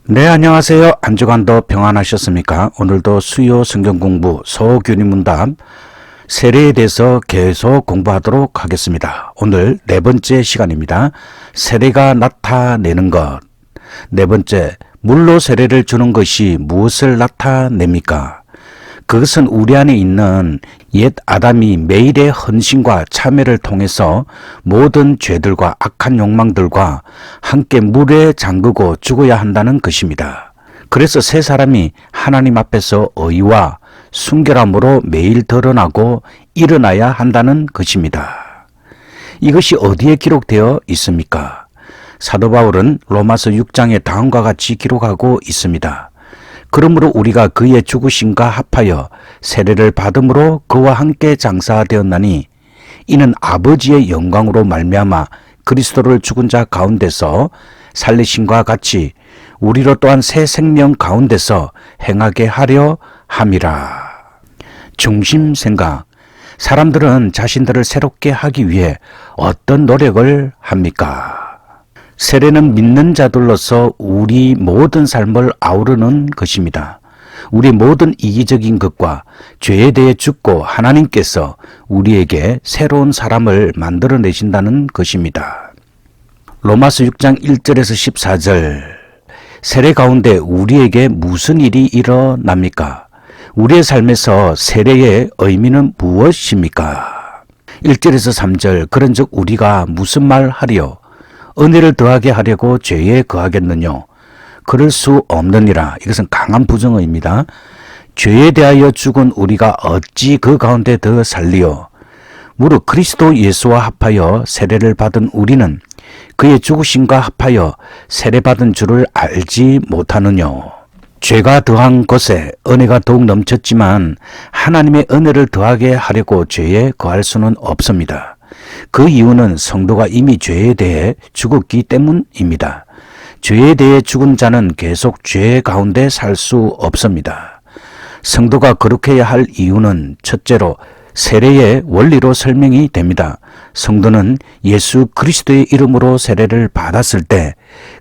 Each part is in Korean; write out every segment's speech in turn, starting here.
네, 안녕하세요. 한 주간도 평안하셨습니까? 오늘도 수요 성경 공부 소규니 문답 세례에 대해서 계속 공부하도록 하겠습니다. 오늘 네 번째 시간입니다. 세례가 나타내는 것. 네 번째, 물로 세례를 주는 것이 무엇을 나타냅니까? 그것은 우리 안에 있는 옛 아담이 매일의 헌신과 참회를 통해서 모든 죄들과 악한 욕망들과 함께 물에 잠그고 죽어야 한다는 것입니다. 그래서 새 사람이 하나님 앞에서 의와 순결함으로 매일 드러나고 일어나야 한다는 것입니다. 이것이 어디에 기록되어 있습니까? 사도 바울은 로마서 6장에 다음과 같이 기록하고 있습니다. 그러므로 우리가 그의 죽으심과 합하여 세례를 받음으로 그와 함께 장사되었나니 이는 아버지의 영광으로 말미암아 그리스도를 죽은 자 가운데서 살리심과 같이 우리로 또한 새 생명 가운데서 행하게 하려 함이라. 중심 생각. 사람들은 자신들을 새롭게 하기 위해 어떤 노력을 합니까? 세례는 믿는 자들로서 우리 모든 삶을 아우르는 것입니다. 우리 모든 이기적인 것과 죄에 대해 죽고 하나님께서 우리에게 새로운 사람을 만들어내신다는 것입니다. 로마서 6장 1절에서 14절. 세례 가운데 우리에게 무슨 일이 일어납니까? 우리의 삶에서 세례의 의미는 무엇입니까? 1절에서 3절. 그런즉 우리가 무슨 말 하리요? 은혜를 더하게 하려고 죄에 거하겠느냐? 그럴 수 없느니라. 이것은 강한 부정어입니다. 죄에 대하여 죽은 우리가 어찌 그 가운데 더 살리요? 무릇 그리스도 예수와 합하여 세례를 받은 우리는 그의 죽으심과 합하여 세례받은 줄을 알지 못하느냐? 죄가 더한 것에 은혜가 더욱 넘쳤지만 하나님의 은혜를 더하게 하려고 죄에 거할 수는 없습니다. 그 이유는 성도가 이미 죄에 대해 죽었기 때문입니다. 죄에 대해 죽은 자는 계속 죄 가운데 살 수 없습니다. 성도가 그렇게 해야 할 이유는 첫째로 세례의 원리로 설명이 됩니다. 성도는 예수 그리스도의 이름으로 세례를 받았을 때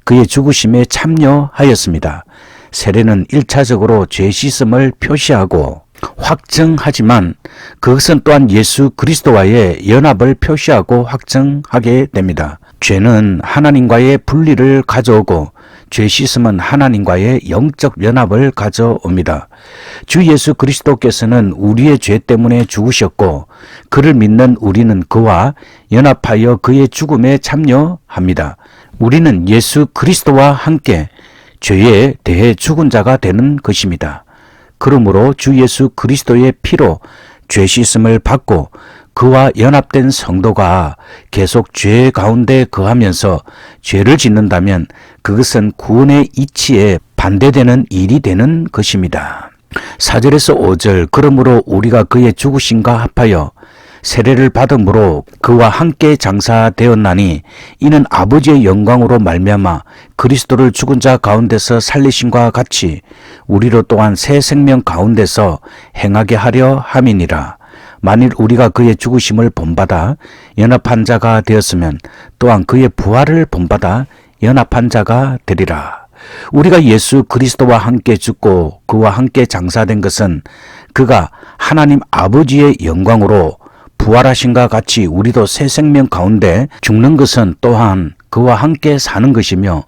그의 죽으심에 참여하였습니다. 세례는 1차적으로 죄 씻음을 표시하고 확정하지만 그것은 또한 예수 그리스도와의 연합을 표시하고 확정하게 됩니다. 죄는 하나님과의 분리를 가져오고 죄 씻음은 하나님과의 영적 연합을 가져옵니다. 주 예수 그리스도께서는 우리의 죄 때문에 죽으셨고 그를 믿는 우리는 그와 연합하여 그의 죽음에 참여합니다. 우리는 예수 그리스도와 함께 죄에 대해 죽은 자가 되는 것입니다. 그러므로 주 예수 그리스도의 피로 죄 씻음을 받고 그와 연합된 성도가 계속 죄 가운데 거하면서 죄를 짓는다면 그것은 구원의 이치에 반대되는 일이 되는 것입니다. 4절에서 5절. 그러므로 우리가 그의 죽으심과 합하여 세례를 받음으로 그와 함께 장사되었나니 이는 아버지의 영광으로 말미암아 그리스도를 죽은 자 가운데서 살리심과 같이 우리로 또한 새 생명 가운데서 행하게 하려 함이니라. 만일 우리가 그의 죽으심을 본받아 연합한 자가 되었으면 또한 그의 부활을 본받아 연합한 자가 되리라. 우리가 예수 그리스도와 함께 죽고 그와 함께 장사된 것은 그가 하나님 아버지의 영광으로 부활하신과 같이 우리도 새 생명 가운데 죽는 것은 또한 그와 함께 사는 것이며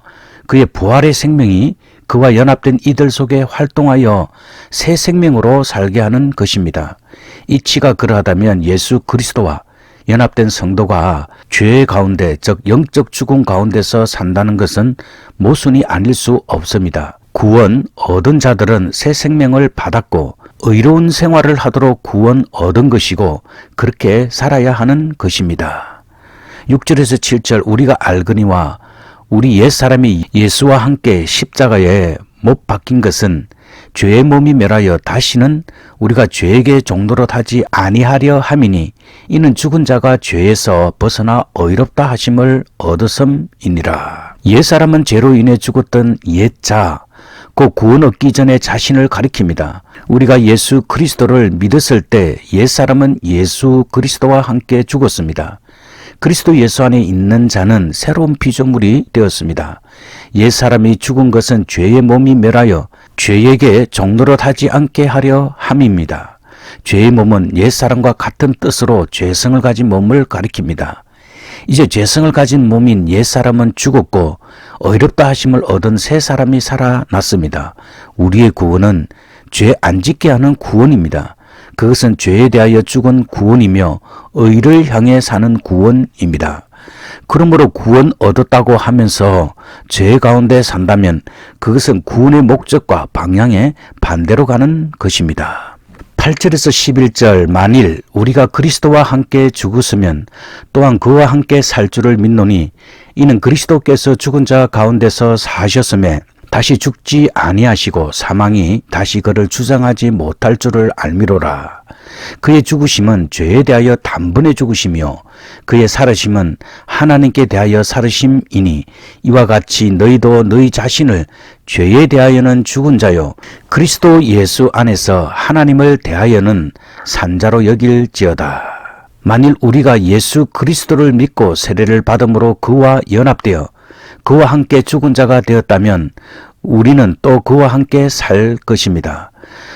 그의 부활의 생명이 그와 연합된 이들 속에 활동하여 새 생명으로 살게 하는 것입니다. 이치가 그러하다면 예수 그리스도와 연합된 성도가 죄 가운데 즉 영적 죽음 가운데서 산다는 것은 모순이 아닐 수 없습니다. 구원 얻은 자들은 새 생명을 받았고 의로운 생활을 하도록 구원 얻은 것이고 그렇게 살아야 하는 것입니다. 6절에서 7절. 우리가 알거니와 우리 옛사람이 예수와 함께 십자가에 못 박힌 것은 죄의 몸이 멸하여 다시는 우리가 죄에게 종노릇 하지 아니하려 함이니 이는 죽은 자가 죄에서 벗어나 의롭다 하심을 얻었음이니라. 옛사람은 죄로 인해 죽었던 옛자, 그 구원 얻기 전에 자신을 가리킵니다. 우리가 예수 그리스도를 믿었을 때 옛사람은 예수 그리스도와 함께 죽었습니다. 그리스도 예수 안에 있는 자는 새로운 피조물이 되었습니다. 옛사람이 죽은 것은 죄의 몸이 멸하여 죄에게 종노릇하지 않게 하려 함입니다. 죄의 몸은 옛사람과 같은 뜻으로 죄성을 가진 몸을 가리킵니다. 이제 죄성을 가진 몸인 옛사람은 죽었고 의롭다 하심을 얻은 새 사람이 살아났습니다. 우리의 구원은 죄 안 짓게 하는 구원입니다. 그것은 죄에 대하여 죽은 구원이며 의를 향해 사는 구원입니다. 그러므로 구원 얻었다고 하면서 죄 가운데 산다면 그것은 구원의 목적과 방향에 반대로 가는 것입니다. 8절에서 11절 만일 우리가 그리스도와 함께 죽었으면 또한 그와 함께 살 줄을 믿노니 이는 그리스도께서 죽은 자 가운데서 사셨음에 다시 죽지 아니하시고 사망이 다시 그를 주장하지 못할 줄을 알미로라. 그의 죽으심은 죄에 대하여 단번에 죽으시며 그의 살으심은 하나님께 대하여 살으심이니 이와 같이 너희도 너희 자신을 죄에 대하여는 죽은 자요 그리스도 예수 안에서 하나님을 대하여는 산 자로 여길지어다. 만일 우리가 예수 그리스도를 믿고 세례를 받음으로 그와 연합되어 그와 함께 죽은 자가 되었다면 우리는 또 그와 함께 살 것입니다.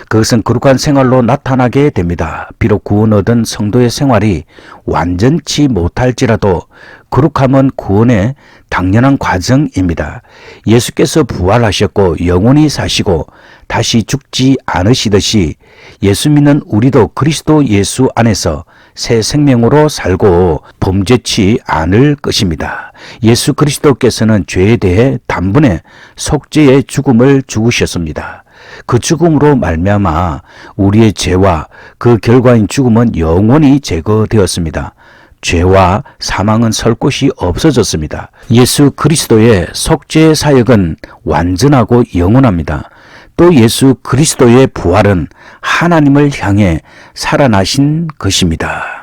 그것은 거룩한 생활로 나타나게 됩니다. 비록 구원 얻은 성도의 생활이 완전치 못할지라도 거룩함은 구원의 당연한 과정입니다. 예수께서 부활하셨고 영원히 사시고 다시 죽지 않으시듯이 예수 믿는 우리도 그리스도 예수 안에서 새 생명으로 살고 범죄치 않을 것입니다. 예수 그리스도께서는 죄에 대해 단번에 속죄의 죽음을 죽으셨습니다. 그 죽음으로 말미암아 우리의 죄와 그 결과인 죽음은 영원히 제거되었습니다. 죄와 사망은 설 곳이 없어졌습니다. 예수 그리스도의 속죄의 사역은 완전하고 영원합니다. 또 예수 그리스도의 부활은 하나님을 향해 살아나신 것입니다.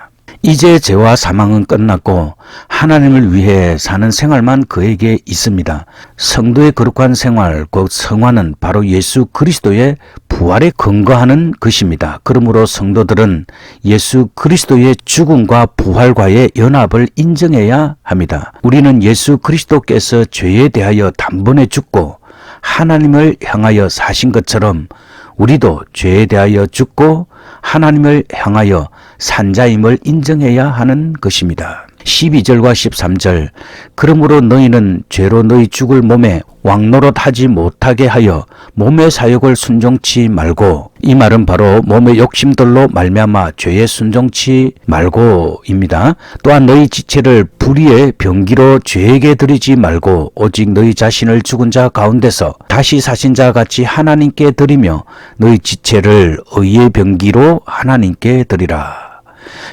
이제 죄와 사망은 끝났고 하나님을 위해 사는 생활만 그에게 있습니다. 성도의 거룩한 생활, 곧 성화는 바로 예수 그리스도의 부활에 근거하는 것입니다. 그러므로 성도들은 예수 그리스도의 죽음과 부활과의 연합을 인정해야 합니다. 우리는 예수 그리스도께서 죄에 대하여 단번에 죽고 하나님을 향하여 사신 것처럼 우리도 죄에 대하여 죽고 하나님을 향하여 산 자임을 인정해야 하는 것입니다. 12절과 13절 그러므로 너희는 죄로 너희 죽을 몸에 왕노릇하지 못하게 하여 몸의 사욕을 순종치 말고, 이 말은 바로 몸의 욕심들로 말미암아 죄에 순종치 말고입니다. 또한 너희 지체를 불의의 병기로 죄에게 드리지 말고 오직 너희 자신을 죽은 자 가운데서 다시 사신 자 같이 하나님께 드리며 너희 지체를 의의 병기로 하나님께 드리라.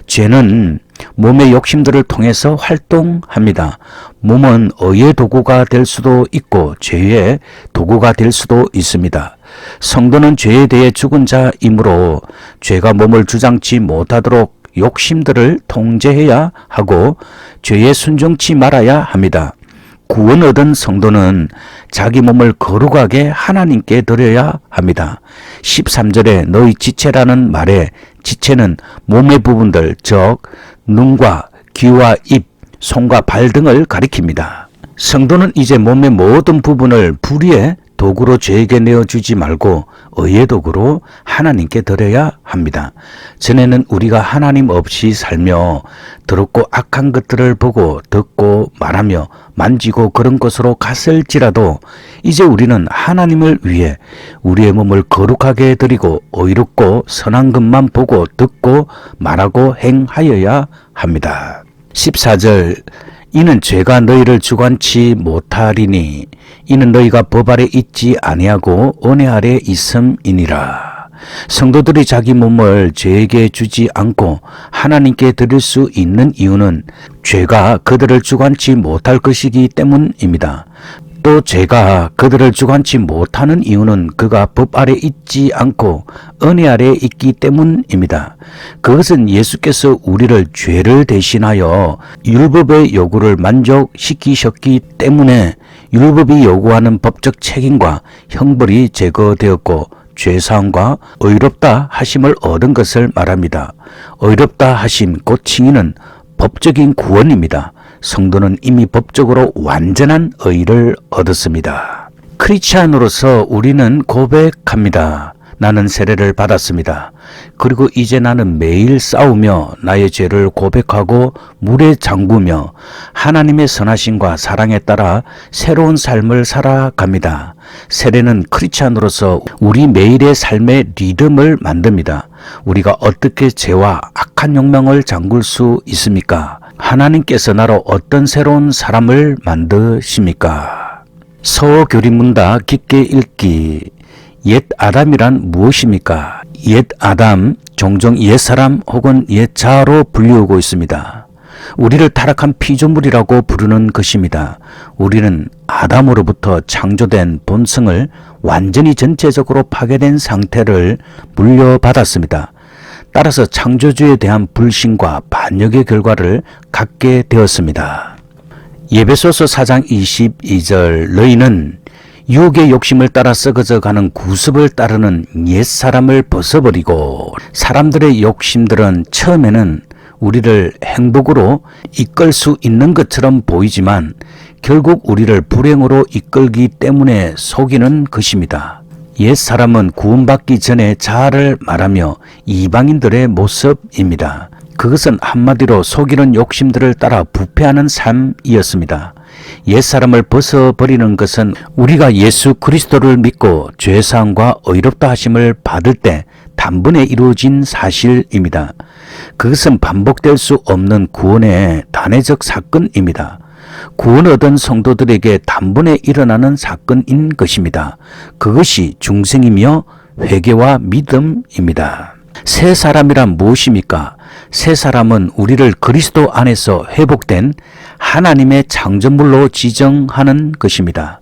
죄는 몸의 욕심들을 통해서 활동합니다. 몸은 의의 도구가 될 수도 있고 죄의 도구가 될 수도 있습니다. 성도는 죄에 대해 죽은 자이므로 죄가 몸을 주장치 못하도록 욕심들을 통제해야 하고 죄에 순종치 말아야 합니다. 구원 얻은 성도는 자기 몸을 거룩하게 하나님께 드려야 합니다. 13절에 너희 지체라는 말에 지체는 몸의 부분들, 즉 눈과 귀와 입, 손과 발 등을 가리킵니다. 성도는 이제 몸의 모든 부분을 불의의 도구로 죄에게 내어주지 말고 의의 도구로 하나님께 드려야 합니다. 전에는 우리가 하나님 없이 살며 더럽고 악한 것들을 보고 듣고 말하며 만지고 그런 것으로 갔을지라도 이제 우리는 하나님을 위해 우리의 몸을 거룩하게 드리고 의롭고 선한 것만 보고 듣고 말하고 행하여야 합니다. 14절 이는 죄가 너희를 주관치 못하리니 이는 너희가 법 아래 있지 아니하고 은혜 아래 있음이니라. 성도들이 자기 몸을 죄에게 주지 않고 하나님께 드릴 수 있는 이유는 죄가 그들을 주관치 못할 것이기 때문입니다. 또 죄가 그들을 주관치 못하는 이유는 그가 법 아래 있지 않고 은혜 아래 있기 때문입니다. 그것은 예수께서 우리를 죄를 대신하여 율법의 요구를 만족시키셨기 때문에 율법이 요구하는 법적 책임과 형벌이 제거되었고 죄사함과 의롭다 하심을 얻은 것을 말합니다. 의롭다 하심 곧 칭의는 법적인 구원입니다. 성도는 이미 법적으로 완전한 의를 얻었습니다. 크리스찬으로서 우리는 고백합니다. 나는 세례를 받았습니다. 그리고 이제 나는 매일 싸우며 나의 죄를 고백하고 물에 잠그며 하나님의 선하심과 사랑에 따라 새로운 삶을 살아갑니다. 세례는 크리스찬으로서 우리 매일의 삶의 리듬을 만듭니다. 우리가 어떻게 죄와 악한 욕망을 잠글 수 있습니까? 하나님께서 나로 어떤 새로운 사람을 만드십니까? 서교리문답 깊게 읽기. 옛 아담이란 무엇입니까? 옛 아담, 종종 옛사람 혹은 옛자아로 불리우고 있습니다. 우리를 타락한 피조물이라고 부르는 것입니다. 우리는 아담으로부터 창조된 본성을 완전히 전체적으로 파괴된 상태를 물려받았습니다. 따라서 창조주에 대한 불신과 반역의 결과를 갖게 되었습니다. 에베소서 4장 22절 너희는 유혹의 욕심을 따라 썩어져 가는 구습을 따르는 옛사람을 벗어버리고 사람들의 욕심들은 처음에는 우리를 행복으로 이끌 수 있는 것처럼 보이지만 결국 우리를 불행으로 이끌기 때문에 속이는 것입니다. 옛사람은 구원받기 전에 자아를 말하며 이방인들의 모습입니다. 그것은 한마디로 속이는 욕심들을 따라 부패하는 삶이었습니다. 옛사람을 벗어버리는 것은 우리가 예수 그리스도를 믿고 죄사함과 의롭다 하심을 받을 때 단번에 이루어진 사실입니다. 그것은 반복될 수 없는 구원의 단회적 사건입니다. 구원 얻은 성도들에게 단번에 일어나는 사건인 것입니다. 그것이 중생이며 회개와 믿음입니다. 새 사람이란 무엇입니까? 새 사람은 우리를 그리스도 안에서 회복된 하나님의 창조물로 지정하는 것입니다.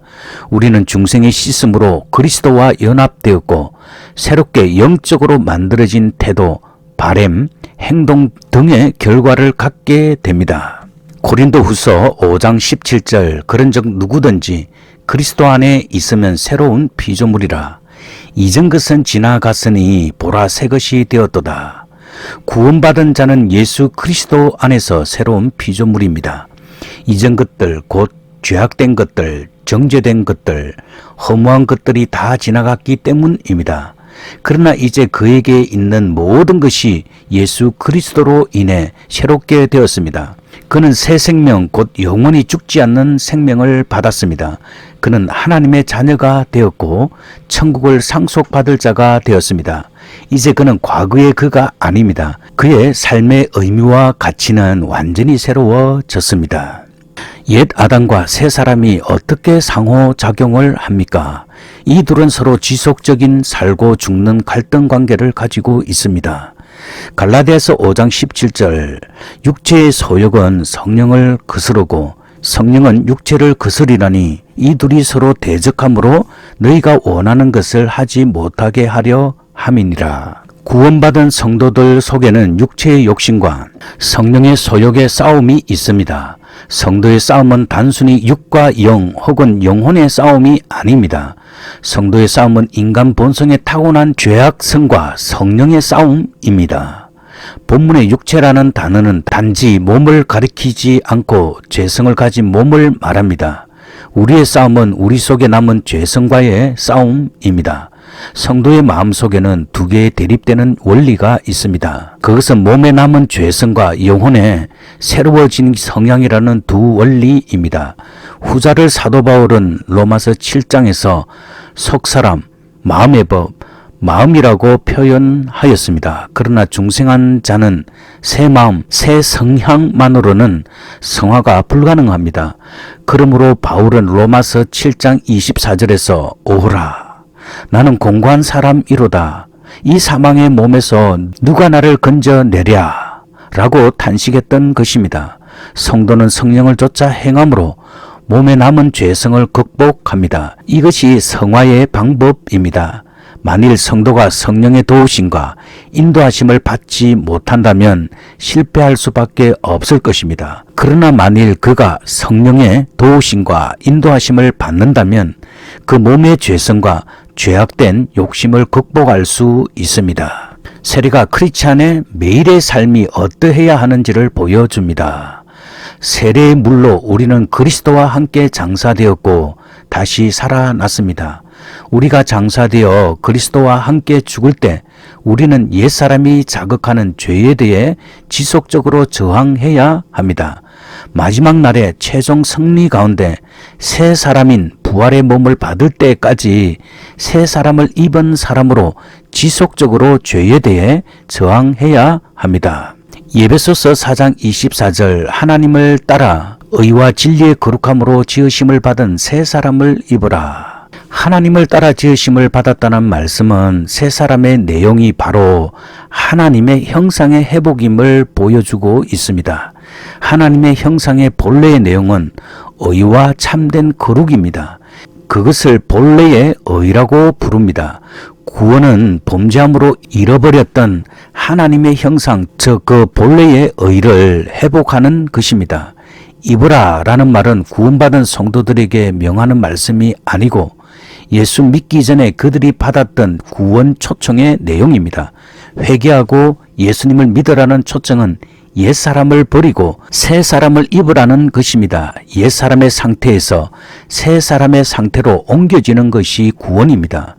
우리는 중생의 씻음으로 그리스도와 연합되었고 새롭게 영적으로 만들어진 태도, 바램, 행동 등의 결과를 갖게 됩니다. 고린도후서 5장 17절 그런즉 누구든지 그리스도 안에 있으면 새로운 피조물이라. 이전 것은 지나갔으니 보라 새 것이 되었도다. 구원받은 자는 예수 그리스도 안에서 새로운 피조물입니다. 이전 것들 곧 죄악된 것들, 정죄된 것들, 허무한 것들이 다 지나갔기 때문입니다. 그러나 이제 그에게 있는 모든 것이 예수 그리스도로 인해 새롭게 되었습니다. 그는 새 생명 곧 영원히 죽지 않는 생명을 받았습니다. 그는 하나님의 자녀가 되었고 천국을 상속받을 자가 되었습니다. 이제 그는 과거의 그가 아닙니다. 그의 삶의 의미와 가치는 완전히 새로워졌습니다. 옛 아담과 새 사람이 어떻게 상호작용을 합니까? 이 둘은 서로 지속적인 살고 죽는 갈등 관계를 가지고 있습니다. 갈라디아서 5장 17절 육체의 소욕은 성령을 거스르고 성령은 육체를 거스리라니 이 둘이 서로 대적함으로 너희가 원하는 것을 하지 못하게 하려 함이니라. 구원받은 성도들 속에는 육체의 욕심과 성령의 소욕의 싸움이 있습니다. 성도의 싸움은 단순히 육과 영 혹은 영혼의 싸움이 아닙니다. 성도의 싸움은 인간 본성에 타고난 죄악성과 성령의 싸움입니다. 본문의 육체라는 단어는 단지 몸을 가리키지 않고 죄성을 가진 몸을 말합니다. 우리의 싸움은 우리 속에 남은 죄성과의 싸움입니다. 성도의 마음속에는 두 개의 대립되는 원리가 있습니다. 그것은 몸에 남은 죄성과 영혼의 새로워진 성향이라는 두 원리입니다. 후자를 사도 바울은 로마서 7장에서 속사람, 마음의 법, 마음이라고 표현하였습니다. 그러나 중생한 자는 새 마음, 새 성향만으로는 성화가 불가능합니다. 그러므로 바울은 로마서 7장 24절에서 오호라 나는 공고한 사람이로다. 이 사망의 몸에서 누가 나를 건져내랴 라고 탄식했던 것입니다. 성도는 성령을 쫓아 행함으로 몸에 남은 죄성을 극복합니다. 이것이 성화의 방법입니다. 만일 성도가 성령의 도우심과 인도하심을 받지 못한다면 실패할 수밖에 없을 것입니다. 그러나 만일 그가 성령의 도우심과 인도하심을 받는다면 그 몸의 죄성과 죄악된 욕심을 극복할 수 있습니다. 세례가 크리스찬의 매일의 삶이 어떠해야 하는지를 보여줍니다. 세례의 물로 우리는 그리스도와 함께 장사되었고 다시 살아났습니다. 우리가 장사되어 그리스도와 함께 죽을 때 우리는 옛사람이 자극하는 죄에 대해 지속적으로 저항해야 합니다. 마지막 날의 최종 승리 가운데 새 사람인 부활의 몸을 받을 때까지 새 사람을 입은 사람으로 지속적으로 죄에 대해 저항해야 합니다. 에베소서 4장 24절 하나님을 따라 의와 진리의 거룩함으로 지으심을 받은 새 사람을 입으라. 하나님을 따라 지으심을 받았다는 말씀은 새 사람의 내용이 바로 하나님의 형상의 회복임을 보여주고 있습니다. 하나님의 형상의 본래의 내용은 의와 참된 거룩입니다. 그것을 본래의 의라고 부릅니다. 구원은 범죄함으로 잃어버렸던 하나님의 형상, 즉 그 본래의 의를 회복하는 것입니다. 입으라 라는 말은 구원받은 성도들에게 명하는 말씀이 아니고 예수 믿기 전에 그들이 받았던 구원 초청의 내용입니다. 회개하고 예수님을 믿으라는 초청은 옛사람을 버리고 새 사람을 입으라는 것입니다. 옛사람의 상태에서 새 사람의 상태로 옮겨지는 것이 구원입니다.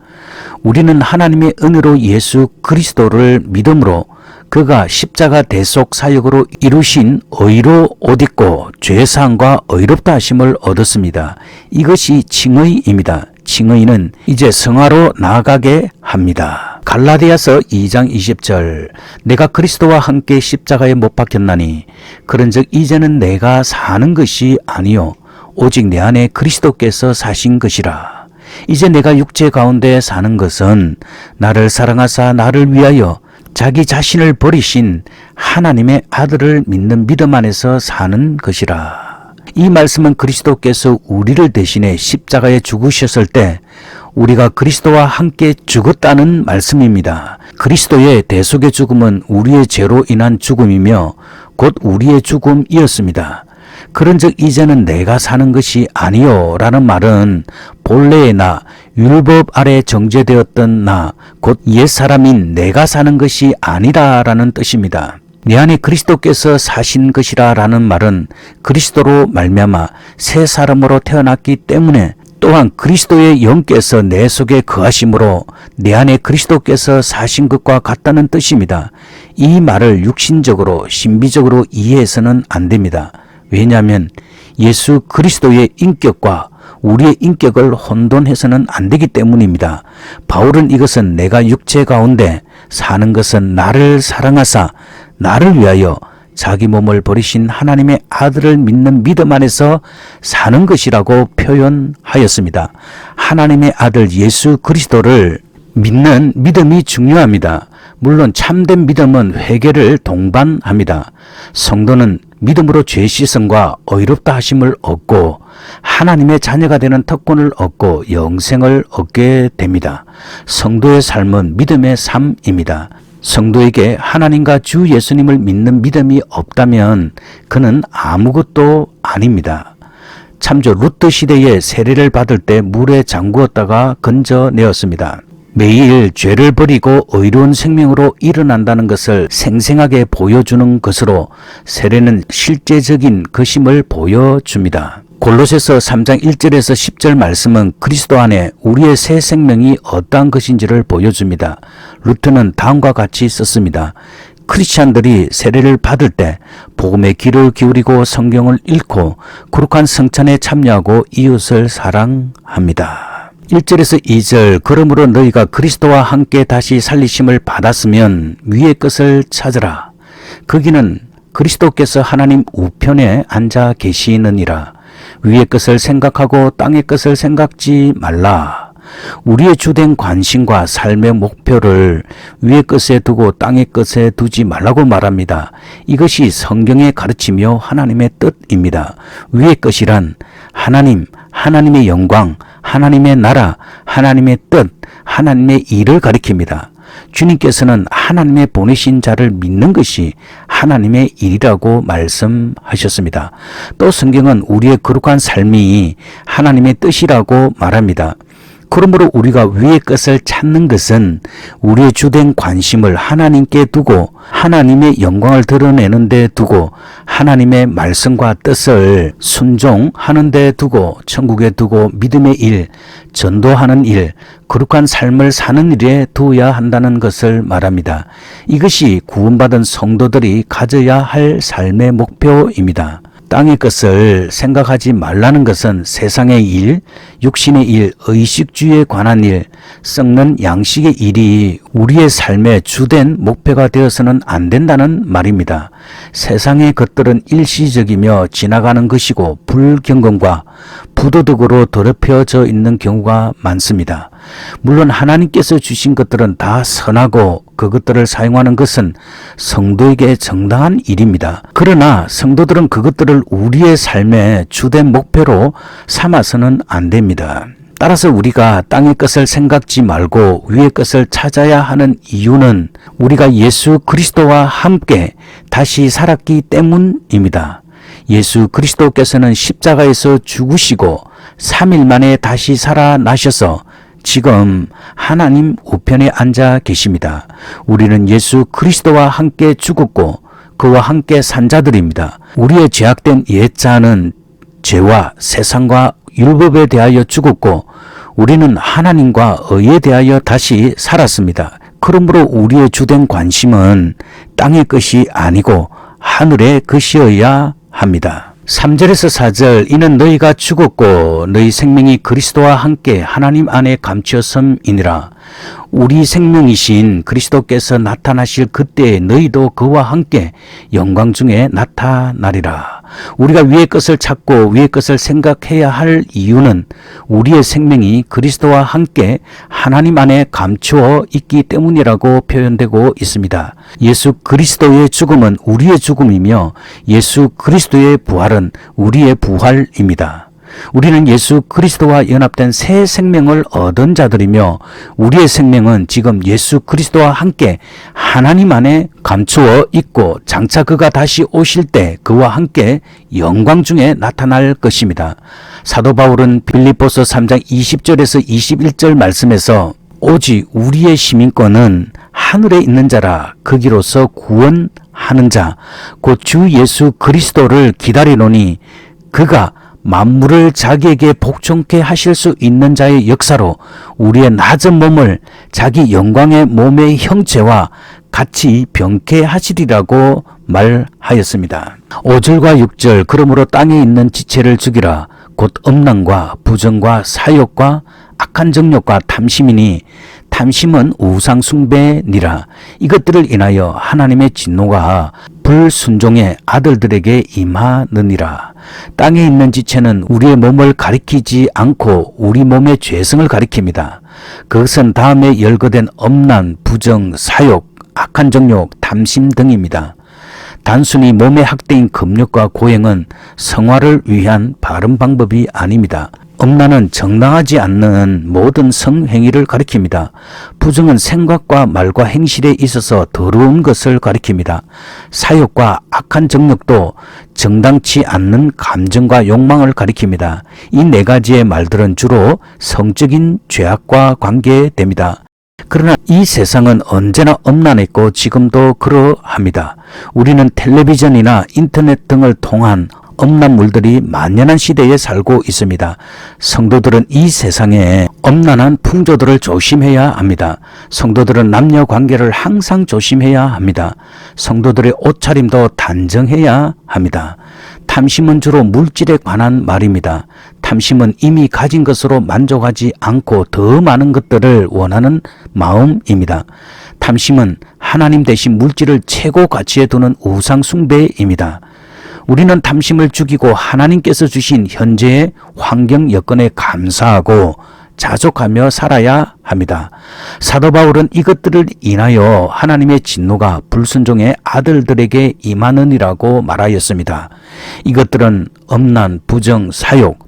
우리는 하나님의 은혜로 예수 그리스도를 믿음으로 그가 십자가 대속 사역으로 이루신 의로 옷 입고 죄사함과 의롭다 하심을 얻었습니다. 이것이 칭의입니다. 칭의는 이제 성화로 나아가게 합니다. 갈라디아서 2장 20절 내가 그리스도와 함께 십자가에 못 박혔나니 그런즉 이제는 내가 사는 것이 아니요 오직 내 안에 그리스도께서 사신 것이라. 이제 내가 육체 가운데 사는 것은 나를 사랑하사 나를 위하여 자기 자신을 버리신 하나님의 아들을 믿는 믿음 안에서 사는 것이라. 이 말씀은 그리스도께서 우리를 대신해 십자가에 죽으셨을 때 우리가 그리스도와 함께 죽었다는 말씀입니다. 그리스도의 대속의 죽음은 우리의 죄로 인한 죽음이며 곧 우리의 죽음이었습니다. 그런즉 이제는 내가 사는 것이 아니요 라는 말은 본래의 나, 율법 아래 정죄되었던 나, 곧 옛사람인 내가 사는 것이 아니라 라는 뜻입니다. 내 안에 그리스도께서 사신 것이라 라는 말은 그리스도로 말미암아 새 사람으로 태어났기 때문에 또한 그리스도의 영께서 내 속에 거하심으로 내 안에 그리스도께서 사신 것과 같다는 뜻입니다. 이 말을 육신적으로 신비적으로 이해해서는 안 됩니다. 왜냐하면 예수 그리스도의 인격과 우리의 인격을 혼돈해서는 안 되기 때문입니다. 바울은 이것은 내가 육체 가운데 사는 것은 나를 사랑하사 나를 위하여 자기 몸을 버리신 하나님의 아들을 믿는 믿음 안에서 사는 것이라고 표현하였습니다. 하나님의 아들 예수 그리스도를 믿는 믿음이 중요합니다. 물론 참된 믿음은 회개를 동반합니다. 성도는 믿음으로 죄 씻음과 의롭다 하심을 얻고 하나님의 자녀가 되는 특권을 얻고 영생을 얻게 됩니다. 성도의 삶은 믿음의 삶입니다. 성도에게 하나님과 주 예수님을 믿는 믿음이 없다면 그는 아무것도 아닙니다. 참조 루트 시대에 세례를 받을 때 물에 잠그었다가 건져내었습니다. 매일 죄를 버리고 의로운 생명으로 일어난다는 것을 생생하게 보여주는 것으로 세례는 실제적인 것임을 보여줍니다. 골로새서 3장 1절에서 10절 말씀은 그리스도 안에 우리의 새 생명이 어떠한 것인지를 보여줍니다. 루트는 다음과 같이 썼습니다. 크리스찬들이 세례를 받을 때 복음의 귀를 기울이고 성경을 읽고 거룩한 성찬에 참여하고 이웃을 사랑합니다. 1절에서 2절 그러므로 너희가 그리스도와 함께 다시 살리심을 받았으면 위의 것을 찾으라. 거기는 그리스도께서 하나님 우편에 앉아 계시느니라. 위의 것을 생각하고 땅의 것을 생각지 말라. 우리의 주된 관심과 삶의 목표를 위의 것에 두고 땅의 것에 두지 말라고 말합니다. 이것이 성경의 가르치며 하나님의 뜻입니다. 위의 것이란 하나님, 하나님의 영광, 하나님의 나라, 하나님의 뜻, 하나님의 일을 가리킵니다. 주님께서는 하나님의 보내신 자를 믿는 것이 하나님의 일이라고 말씀하셨습니다. 또 성경은 우리의 거룩한 삶이 하나님의 뜻이라고 말합니다. 그러므로 우리가 위의 것을 찾는 것은 우리의 주된 관심을 하나님께 두고 하나님의 영광을 드러내는 데 두고 하나님의 말씀과 뜻을 순종하는 데 두고 천국에 두고 믿음의 일, 전도하는 일, 거룩한 삶을 사는 일에 두어야 한다는 것을 말합니다. 이것이 구원받은 성도들이 가져야 할 삶의 목표입니다. 땅의 것을 생각하지 말라는 것은 세상의 일, 육신의 일, 의식주의에 관한 일, 썩는 양식의 일이 우리의 삶의 주된 목표가 되어서는 안 된다는 말입니다. 세상의 것들은 일시적이며 지나가는 것이고 불경건과 부도덕으로 더럽혀져 있는 경우가 많습니다. 물론 하나님께서 주신 것들은 다 선하고 그것들을 사용하는 것은 성도에게 정당한 일입니다. 그러나 성도들은 그것들을 우리의 삶의 주된 목표로 삼아서는 안 됩니다. 따라서 우리가 땅의 것을 생각지 말고 위의 것을 찾아야 하는 이유는 우리가 예수 그리스도와 함께 다시 살았기 때문입니다. 예수 그리스도께서는 십자가에서 죽으시고 3일 만에 다시 살아나셔서 지금 하나님 우편에 앉아 계십니다. 우리는 예수 그리스도와 함께 죽었고 그와 함께 산 자들입니다. 우리의 죄악된 옛자는 죄와 세상과 율법에 대하여 죽었고 우리는 하나님과 의에 대하여 다시 살았습니다. 그러므로 우리의 주된 관심은 땅의 것이 아니고 하늘의 것이어야 합니다. 3절에서 4절 이는 너희가 죽었고 너희 생명이 그리스도와 함께 하나님 안에 감추었음이니라. 우리 생명이신 그리스도께서 나타나실 그때에 너희도 그와 함께 영광 중에 나타나리라. 우리가 위의 것을 찾고 위의 것을 생각해야 할 이유는 우리의 생명이 그리스도와 함께 하나님 안에 감추어 있기 때문이라고 표현되고 있습니다. 예수 그리스도의 죽음은 우리의 죽음이며 예수 그리스도의 부활은 우리의 부활입니다. 우리는 예수 그리스도와 연합된 새 생명을 얻은 자들이며 우리의 생명은 지금 예수 그리스도와 함께 하나님 안에 감추어 있고 장차 그가 다시 오실 때 그와 함께 영광 중에 나타날 것입니다. 사도 바울은 빌립보서 3장 20절에서 21절 말씀에서 오직 우리의 시민권은 하늘에 있는 자라 거기로서 구원하는 자 곧 주 예수 그리스도를 기다리노니 그가 만물을 자기에게 복종케 하실 수 있는 자의 역사로 우리의 낮은 몸을 자기 영광의 몸의 형체와 같이 병케 하시리라고 말하였습니다. 5절과 6절 그러므로 땅에 있는 지체를 죽이라 곧 음란과 부정과 사욕과 악한 정욕과 탐심이니 탐심은 우상 숭배니라. 이것들을 인하여 하나님의 진노가 불순종의 아들들에게 임하느니라. 땅에 있는 지체는 우리의 몸을 가리키지 않고 우리 몸의 죄성을 가리킵니다. 그것은 다음에 열거된 음란, 부정, 사욕, 악한 정욕, 탐심 등입니다. 단순히 몸의 학대인 금욕과 고행은 성화를 위한 바른 방법이 아닙니다. 음란은 정당하지 않는 모든 성행위를 가리킵니다. 부정은 생각과 말과 행실에 있어서 더러운 것을 가리킵니다. 사욕과 악한 정욕도 정당치 않는 감정과 욕망을 가리킵니다. 이 네 가지의 말들은 주로 성적인 죄악과 관계됩니다. 그러나 이 세상은 언제나 음란했고 지금도 그러합니다. 우리는 텔레비전이나 인터넷 등을 통한 음란물들이 만연한 시대에 살고 있습니다. 성도들은 이 세상에 음란한 풍조들을 조심해야 합니다. 성도들은 남녀 관계를 항상 조심해야 합니다. 성도들의 옷차림도 단정해야 합니다. 탐심은 주로 물질에 관한 말입니다. 탐심은 이미 가진 것으로 만족하지 않고 더 많은 것들을 원하는 마음입니다. 탐심은 하나님 대신 물질을 최고 가치에 두는 우상 숭배입니다. 우리는 탐심을 죽이고 하나님께서 주신 현재의 환경 여건에 감사하고 자족하며 살아야 합니다. 사도 바울은 이것들을 인하여 하나님의 진노가 불순종의 아들들에게 임하느니라고 말하였습니다. 이것들은 음란, 부정, 사욕,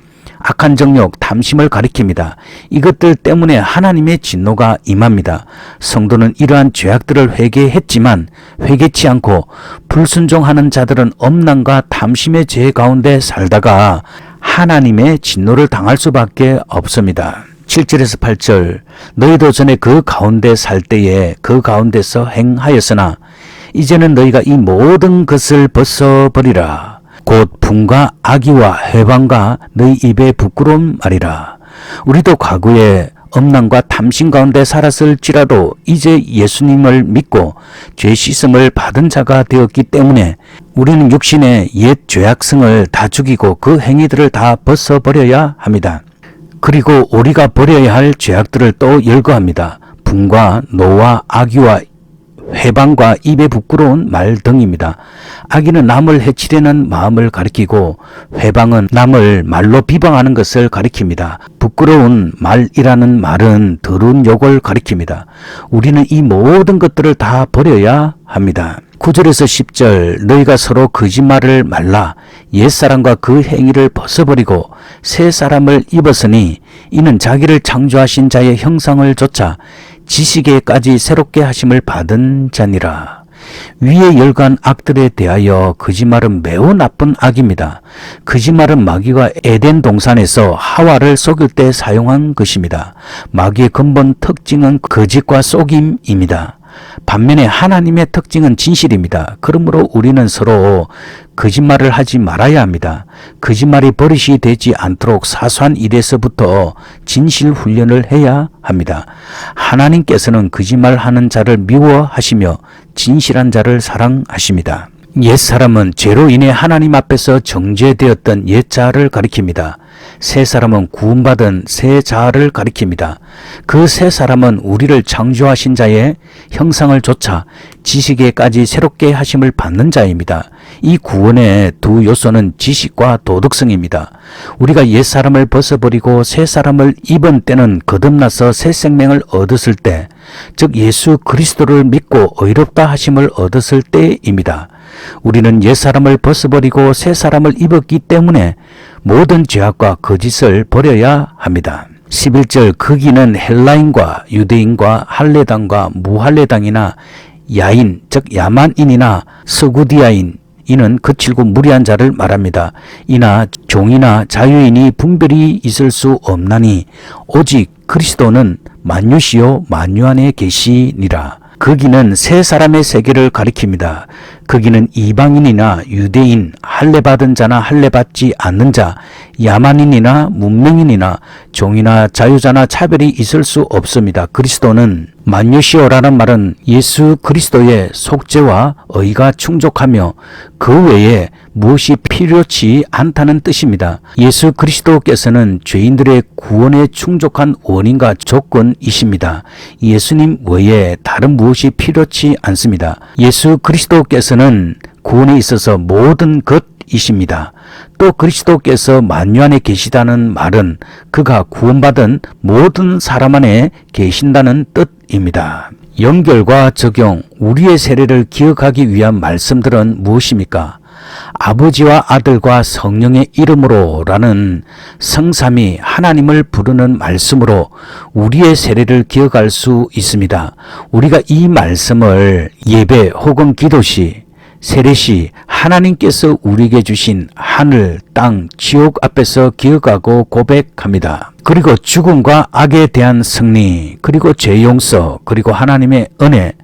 악한 정욕, 탐심을 가리킵니다. 이것들 때문에 하나님의 진노가 임합니다. 성도는 이러한 죄악들을 회개했지만 회개치 않고 불순종하는 자들은 음란과 탐심의 죄 가운데 살다가 하나님의 진노를 당할 수밖에 없습니다. 7절에서 8절 너희도 전에 그 가운데 살 때에 그 가운데서 행하였으나 이제는 너희가 이 모든 것을 벗어버리라. 곧 분과 악의와 회방과 너희 입의 부끄러운 말이라. 우리도 과거에 엄난과 탐심 가운데 살았을지라도 이제 예수님을 믿고 죄 씻음을 받은 자가 되었기 때문에 우리는 육신의 옛 죄악성을 다 죽이고 그 행위들을 다 벗어버려야 합니다. 그리고 우리가 버려야 할 죄악들을 또 열거합니다. 분과 노와 악의와 회방과 입에 부끄러운 말 등입니다. 악의는 남을 해치려는 마음을 가리키고 회방은 남을 말로 비방하는 것을 가리킵니다. 부끄러운 말이라는 말은 더러운 욕을 가리킵니다. 우리는 이 모든 것들을 다 버려야 합니다. 9절에서 10절 너희가 서로 거짓말을 말라 옛사람과 그 행위를 벗어버리고 새 사람을 입었으니 이는 자기를 창조하신 자의 형상을 좇아 지식에까지 새롭게 하심을 받은 자니라. 위에 열간 악들에 대하여 거짓말은 매우 나쁜 악입니다. 거짓말은 마귀가 에덴 동산에서 하와를 속일 때 사용한 것입니다. 마귀의 근본 특징은 거짓과 속임입니다. 반면에 하나님의 특징은 진실입니다. 그러므로 우리는 서로 거짓말을 하지 말아야 합니다. 거짓말이 버릇이 되지 않도록 사소한 일에서부터 진실 훈련을 해야 합니다. 하나님께서는 거짓말하는 자를 미워하시며 진실한 자를 사랑하십니다. 옛사람은 죄로 인해 하나님 앞에서 정죄되었던 옛자를 가리킵니다. 새 사람은 구원받은 새 자를 가리킵니다. 그 새 사람은 우리를 창조하신 자의 형상을 좇아 지식에까지 새롭게 하심을 받는 자입니다. 이 구원의 두 요소는 지식과 도덕성입니다. 우리가 옛 사람을 벗어버리고 새 사람을 입은 때는 거듭나서 새 생명을 얻었을 때, 즉 예수 그리스도를 믿고 의롭다 하심을 얻었을 때입니다. 우리는 옛 사람을 벗어버리고 새 사람을 입었기 때문에 모든 죄악과 거짓을 버려야 합니다. 11절 거기는 헬라인과 유대인과 할례당과 무할례당이나 야인 즉 야만인이나 서구디아인 이는 거칠고 무리한 자를 말합니다. 이나 종이나 자유인이 분별이 있을 수 없나니 오직 그리스도는 만유시요 만유 안에 계시니라. 거기는 세 사람의 세계를 가리킵니다. 거기는 이방인이나 유대인, 할례받은 자나 할례받지 않는 자, 야만인이나 문명인이나 종이나 자유자나 차별이 있을 수 없습니다. 그리스도는 만유시오라는 말은 예수 그리스도의 속죄와 의가 충족하며 그 외에 무엇이 필요치 않다는 뜻입니다. 예수 그리스도께서는 죄인들의 구원에 충족한 원인과 조건이십니다. 예수님 외에 다른 무엇이 필요치 않습니다. 예수 그리스도께서는 구원에 있어서 모든 것이십니다. 또 그리스도께서 만유 안에 계시다는 말은 그가 구원받은 모든 사람 안에 계신다는 뜻입니다. 연결과 적용, 우리의 세례를 기억하기 위한 말씀들은 무엇입니까? 아버지와 아들과 성령의 이름으로 라는 성삼위 하나님을 부르는 말씀으로 우리의 세례를 기억할 수 있습니다. 우리가 이 말씀을 예배 혹은 기도시, 세례시 하나님께서 우리에게 주신 하늘, 땅, 지옥 앞에서 기억하고 고백합니다. 그리고 죽음과 악에 대한 승리, 그리고 죄 용서, 그리고 하나님의 은혜,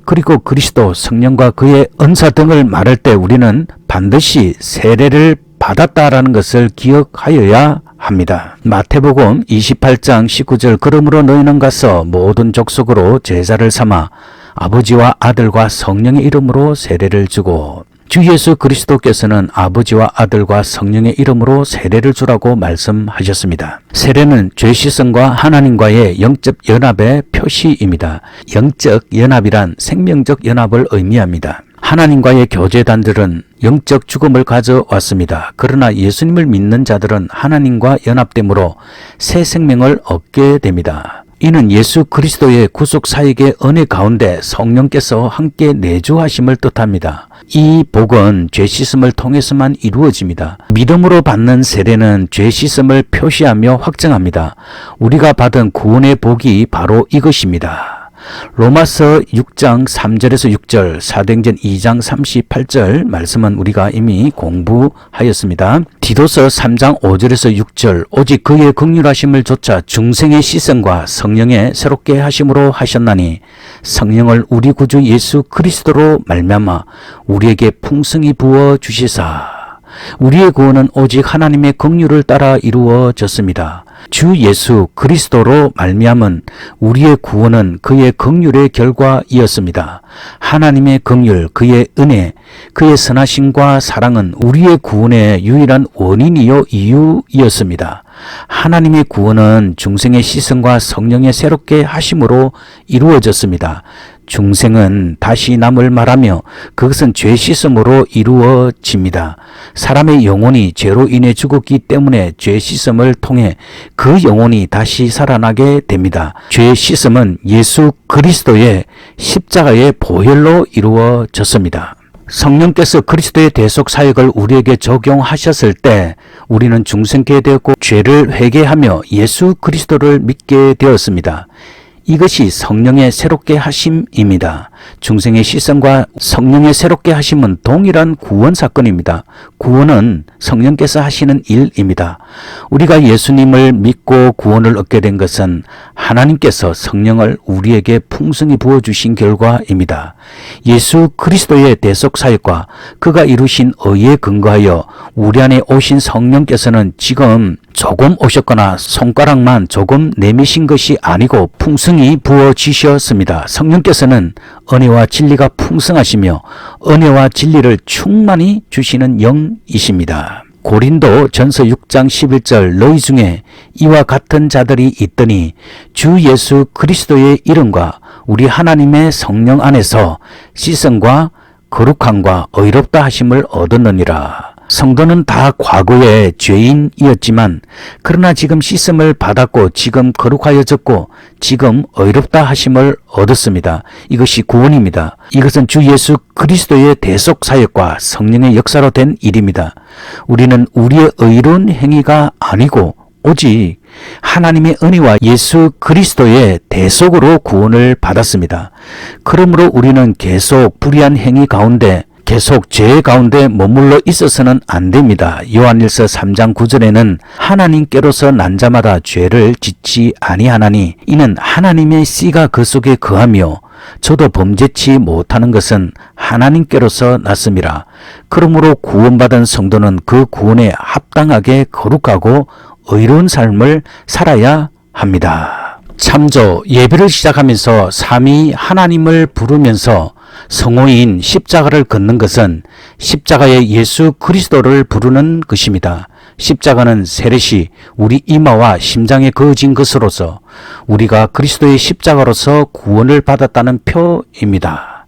그리고 그리스도, 성령과 그의 은사 등을 말할 때 우리는 반드시 세례를 받았다라는 것을 기억하여야 합니다. 마태복음 28장 19절 그러므로 너희는 가서 모든 족속으로 제자를 삼아 아버지와 아들과 성령의 이름으로 세례를 주고, 주 예수 그리스도께서는 아버지와 아들과 성령의 이름으로 세례를 주라고 말씀하셨습니다. 세례는 죄 씻음과 하나님과의 영적 연합의 표시입니다. 영적 연합이란 생명적 연합을 의미합니다. 하나님과의 교제단들은 영적 죽음을 가져왔습니다. 그러나 예수님을 믿는 자들은 하나님과 연합됨으로 새 생명을 얻게 됩니다. 이는 예수 그리스도의 구속 사역의 은혜 가운데 성령께서 함께 내주하심을 뜻합니다. 이 복은 죄 씻음을 통해서만 이루어집니다. 믿음으로 받는 세례는 죄 씻음을 표시하며 확증합니다. 우리가 받은 구원의 복이 바로 이것입니다. 로마서 6장 3절에서 6절, 사도행전 2장 38절 말씀은 우리가 이미 공부하였습니다. 디도서 3장 5절에서 6절, 오직 그의 긍휼하심을 조차 중생의 시선과 성령의 새롭게 하심으로 하셨나니 성령을 우리 구주 예수 그리스도로 말미암아 우리에게 풍성히 부어 주시사 우리의 구원은 오직 하나님의 긍휼을 따라 이루어졌습니다. 주 예수 그리스도로 말미암은 우리의 구원은 그의 긍휼의 결과이었습니다. 하나님의 긍휼, 그의 은혜, 그의 선하심과 사랑은 우리의 구원의 유일한 원인이요 이유이었습니다. 하나님의 구원은 중생의 시선과 성령의 새롭게 하심으로 이루어졌습니다. 중생은 다시 남을 말하며 그것은 죄 씻음으로 이루어집니다. 사람의 영혼이 죄로 인해 죽었기 때문에 죄 씻음을 통해 그 영혼이 다시 살아나게 됩니다. 죄 씻음은 예수 그리스도의 십자가의 보혈로 이루어졌습니다. 성령께서 그리스도의 대속 사역을 우리에게 적용하셨을 때 우리는 중생케 되었고 죄를 회개하며 예수 그리스도를 믿게 되었습니다. 이것이 성령의 새롭게 하심입니다. 중생의 시선과 성령의 새롭게 하심은 동일한 구원 사건입니다. 구원은 성령께서 하시는 일입니다. 우리가 예수님을 믿고 구원을 얻게 된 것은 하나님께서 성령을 우리에게 풍성히 부어주신 결과입니다. 예수 그리스도의 대속 사역과 그가 이루신 의에 근거하여 우리 안에 오신 성령께서는 지금 조금 오셨거나 손가락만 조금 내미신 것이 아니고 풍성히 부어지셨습니다. 성령께서는 은혜와 진리가 풍성하시며 은혜와 진리를 충만히 주시는 영이십니다. 고린도 전서 6장 11절 너희 중에 이와 같은 자들이 있더니 주 예수 그리스도의 이름과 우리 하나님의 성령 안에서 씻음과 거룩함과 의롭다 하심을 얻었느니라. 성도는 다 과거의 죄인이었지만 그러나 지금 씻음을 받았고 지금 거룩하여졌고 지금 의롭다 하심을 얻었습니다. 이것이 구원입니다. 이것은 주 예수 그리스도의 대속 사역과 성령의 역사로 된 일입니다. 우리는 우리의 의로운 행위가 아니고 오직 하나님의 은혜와 예수 그리스도의 대속으로 구원을 받았습니다. 그러므로 우리는 계속 불의한 행위 가운데 계속 죄 가운데 머물러 있어서는 안 됩니다. 요한일서 3장 9절에는 하나님께로서 난 자마다 죄를 짓지 아니하나니 이는 하나님의 씨가 그 속에 거하며 저도 범죄치 못하는 것은 하나님께로서 났음이라. 그러므로 구원받은 성도는 그 구원에 합당하게 거룩하고 의로운 삶을 살아야 합니다. 참조, 예배를 시작하면서 삼위 하나님을 부르면서 성호인 십자가를 걷는 것은 십자가의 예수 그리스도를 부르는 것입니다. 십자가는 세례시 우리 이마와 심장에 그어진 것으로서 우리가 그리스도의 십자가로서 구원을 받았다는 표입니다.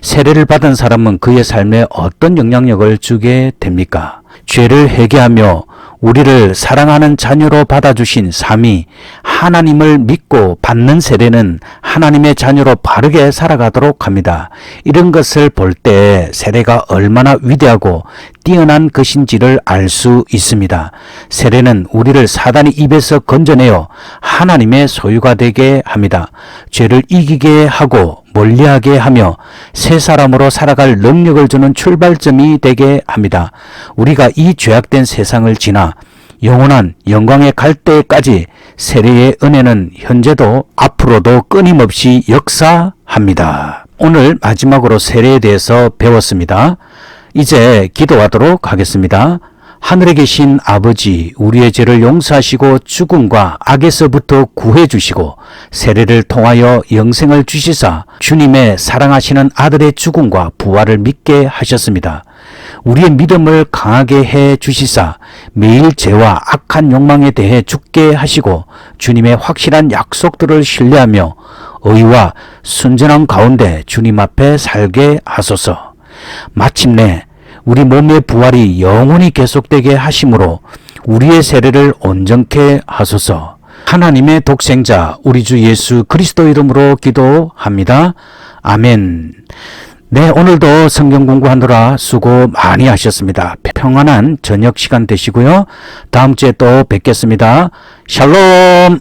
세례를 받은 사람은 그의 삶에 어떤 영향력을 주게 됩니까? 죄를 회개하며 우리를 사랑하는 자녀로 받아주신 삼위 하나님을 믿고 받는 세례는 하나님의 자녀로 바르게 살아가도록 합니다. 이런 것을 볼 때 세례가 얼마나 위대하고 뛰어난 것인지를 알 수 있습니다. 세례는 우리를 사단의 입에서 건져내어 하나님의 소유가 되게 합니다. 죄를 이기게 하고 멀리하게 하며 새 사람으로 살아갈 능력을 주는 출발점이 되게 합니다. 우리가 이 죄악된 세상을 지나 영원한 영광에 갈 때까지 세례의 은혜는 현재도 앞으로도 끊임없이 역사합니다. 오늘 마지막으로 세례에 대해서 배웠습니다. 이제 기도하도록 하겠습니다. 하늘에 계신 아버지, 우리의 죄를 용서하시고 죽음과 악에서부터 구해주시고 세례를 통하여 영생을 주시사 주님의 사랑하시는 아들의 죽음과 부활을 믿게 하셨습니다. 우리의 믿음을 강하게 해 주시사 매일 죄와 악한 욕망에 대해 죽게 하시고 주님의 확실한 약속들을 신뢰하며 의와 순전한 가운데 주님 앞에 살게 하소서. 마침내 우리 몸의 부활이 영원히 계속되게 하심으로 우리의 세례를 온전케 하소서. 하나님의 독생자 우리 주 예수 그리스도 이름으로 기도합니다. 아멘. 네, 오늘도 성경 공부하느라 수고 많이 하셨습니다. 평안한 저녁 시간 되시고요. 다음 주에 또 뵙겠습니다. 샬롬.